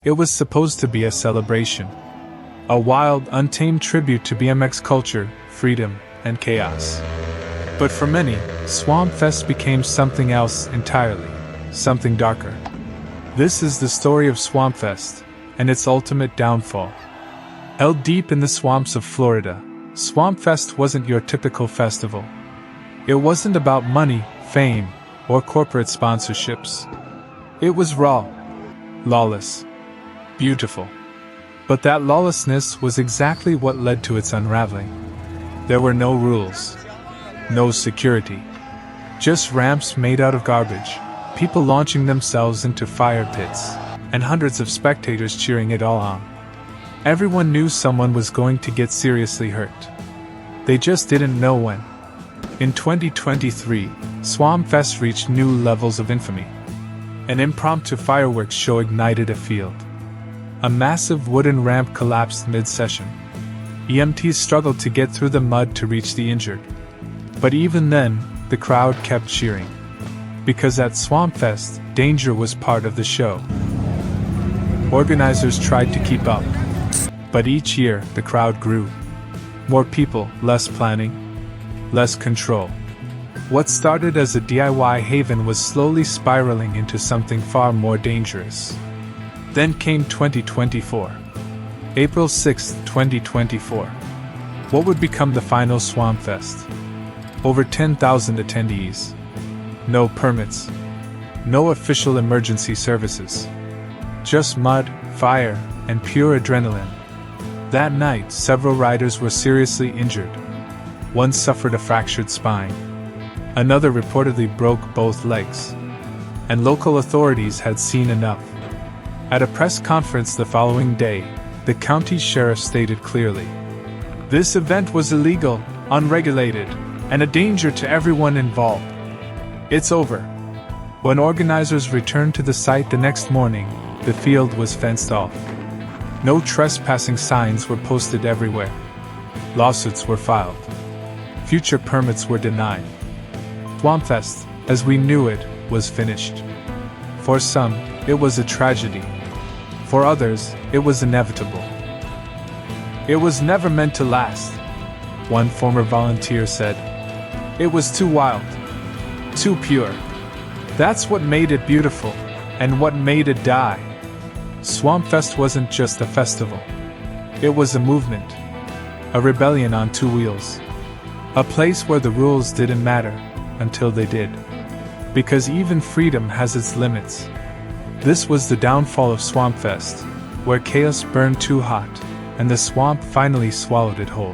It was supposed to be a celebration. A wild, untamed tribute to BMX culture, freedom, and chaos. But for many, Swampfest became something else entirely, something darker. This is the story of Swampfest, and its ultimate downfall. Held deep in the swamps of Florida, Swampfest wasn't your typical festival. It wasn't about money, fame, or corporate sponsorships. It was raw, lawless, beautiful. But that lawlessness was exactly what led to its unraveling. There were no rules, no security, just ramps made out of garbage, people launching themselves into fire pits, and hundreds of spectators cheering it all on. Everyone knew someone was going to get seriously hurt. They just didn't know when. In 2023, Swampfest reached new levels of infamy. An impromptu fireworks show ignited a field. A massive wooden ramp collapsed mid-session. EMTs struggled to get through the mud to reach the injured. But even then, the crowd kept cheering. Because at Swampfest, danger was part of the show. Organizers tried to keep up. But each year, the crowd grew. More people, less planning, less control. What started as a DIY haven was slowly spiraling into something far more dangerous. Then came 2024. April 6, 2024. What would become the final Swampfest? Over 10,000 attendees. No permits. No official emergency services. Just mud, fire, and pure adrenaline. That night, several riders were seriously injured. One suffered a fractured spine. Another reportedly broke both legs. And local authorities had seen enough. At a press conference the following day, the county sheriff stated clearly, "This event was illegal, unregulated, and a danger to everyone involved. It's over." When organizers returned to the site the next morning, the field was fenced off. No trespassing signs were posted everywhere. Lawsuits were filed. Future permits were denied. Swampfest, as we knew it, was finished. For some, it was a tragedy. For others, it was inevitable. "It was never meant to last," one former volunteer said. "It was too wild, too pure. That's what made it beautiful, and what made it die." Swampfest wasn't just a festival. It was a movement. A rebellion on two wheels. A place where the rules didn't matter, until they did. Because even freedom has its limits. This was the downfall of Swampfest, where chaos burned too hot, and the swamp finally swallowed it whole.